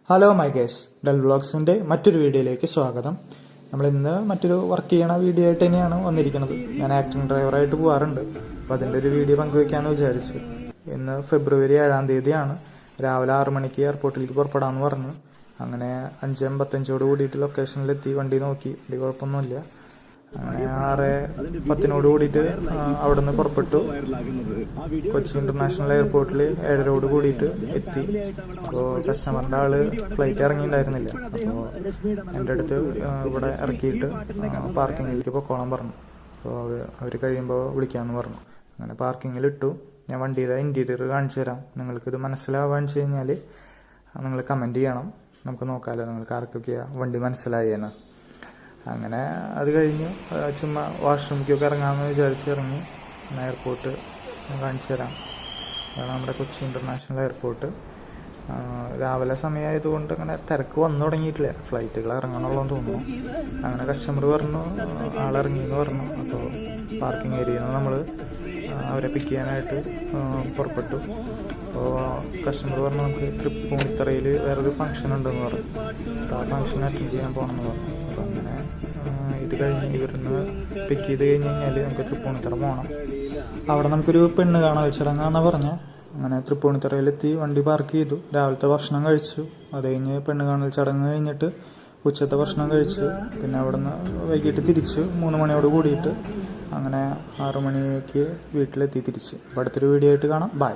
Hello my guys, del വ്ളോഗ്സിൻ്റെ മറ്റൊരു വീഡിയോയിലേക്ക് സ്വാഗതം. നമ്മളിന്ന് മറ്റൊരു വർക്ക് ചെയ്യണ വീഡിയോ ആയിട്ട് തന്നെയാണ് വന്നിരിക്കുന്നത്. ഞാൻ ആക്ടിംഗ് ഡ്രൈവറായിട്ട് പോകാറുണ്ട്. അപ്പോൾ അതിൻ്റെ ഒരു വീഡിയോ പങ്കുവയ്ക്കാമെന്ന് വിചാരിച്ചു. ഇന്ന് ഫെബ്രുവരി 7 രാവിലെ 6 മണിക്ക് എയർപോർട്ടിലേക്ക് പുറപ്പെടാമെന്ന് പറഞ്ഞു. അങ്ങനെ 5:55 കൂടിയിട്ട് ലൊക്കേഷനിലെത്തി. വണ്ടി നോക്കി, വണ്ടി കുഴപ്പമൊന്നുമില്ല. അങ്ങനെ 6:10 കൂടിയിട്ട് അവിടെ നിന്ന് പുറപ്പെട്ടു. കൊച്ചി ഇന്റർനാഷണൽ എയർപോർട്ടിൽ 7:30 കൂടിയിട്ട് എത്തി. അപ്പോൾ കസ്റ്റമറിൻ്റെ ആള് ഫ്ലൈറ്റ് ഇറങ്ങിയിട്ടുണ്ടായിരുന്നില്ല. അപ്പോൾ എൻ്റെ അടുത്ത് ഇവിടെ ഇറക്കിയിട്ട് പാർക്കിങ്ങിലേക്ക് പൊക്കോളാൻ പറഞ്ഞു. അപ്പോൾ അവർ കഴിയുമ്പോൾ വിളിക്കാമെന്ന് പറഞ്ഞു. അങ്ങനെ പാർക്കിങ്ങിലിട്ടു. ഞാൻ വണ്ടിയുടെ ഇൻറ്റീരിയർ കാണിച്ചു തരാം. നിങ്ങൾക്കിത് മനസ്സിലാവാന്ന് വെച്ച് കഴിഞ്ഞാൽ നിങ്ങൾ കമൻറ്റ് ചെയ്യണം. നമുക്ക് നോക്കാമല്ലോ നിങ്ങൾക്ക് ആർക്കൊക്കെയാണ് വണ്ടി മനസ്സിലായെന്ന്. അങ്ങനെ അത് കഴിഞ്ഞ് ചുമ്മാ വാഷ്റൂമിലേക്കൊക്കെ ഇറങ്ങാമെന്ന് വിചാരിച്ച് ഇറങ്ങി. എയർപോർട്ട് കാണിച്ചു തരാം. അതാണ് നമ്മുടെ കൊച്ചി ഇന്റർനാഷണൽ എയർപോർട്ട്. രാവിലെ സമയമായതുകൊണ്ട് അങ്ങനെ തിരക്ക് വന്നു തുടങ്ങിയിട്ടില്ല. ഫ്ലൈറ്റുകൾ ഇറങ്ങണമെന്നുള്ളതെന്ന് തോന്നുന്നു. അങ്ങനെ കസ്റ്റമർ പറഞ്ഞു ആളിറങ്ങിയെന്ന് പറഞ്ഞു. അപ്പോൾ പാർക്കിംഗ് ഏരിയയിൽ നിന്ന് നമ്മൾ അവരെ പിക്ക് ചെയ്യാനായിട്ട് പുറപ്പെട്ടു. അപ്പോൾ കസ്റ്റമർ പറഞ്ഞു നമുക്ക് തൃപ്പൂണിത്തറയിൽ വേറൊരു ഫംഗ്ഷൻ ഉണ്ടെന്ന് പറഞ്ഞു. അപ്പോൾ ആ ഫംഗ്ഷൻ അറ്റൻഡ് ചെയ്യാൻ പോകണമെന്ന് പറഞ്ഞു. അപ്പോൾ അങ്ങനെ ഇത് കഴിഞ്ഞ് ഇവരിന്ന് പിക്ക് ചെയ്ത് കഴിഞ്ഞ് കഴിഞ്ഞാൽ നമുക്ക് തൃപ്പൂണിത്തറ പോകണം. അവിടെ നമുക്കൊരു പെണ്ണ് കാണാൻ ചടങ്ങാന്നാണ് പറഞ്ഞത്. അങ്ങനെ തൃപ്പൂണിത്തറയിലെത്തി വണ്ടി പാർക്ക് ചെയ്തു. രാവിലത്തെ ഭക്ഷണം കഴിച്ചു. അത് കഴിഞ്ഞ് പെണ്ണ് കാണൽ ചടങ്ങ് കഴിഞ്ഞിട്ട് ഉച്ചത്തെ ഭക്ഷണം കഴിച്ചു. പിന്നെ അവിടെ നിന്ന് വൈകിട്ട് തിരിച്ചു 3 മണിയോട് കൂടിയിട്ട് അങ്ങനെ 6 മണിക്ക് വീട്ടിലെത്തി തിരിച്ച്. അപ്പോൾ അടുത്തൊരു വീഡിയോ ആയിട്ട് കാണാം. ബൈ.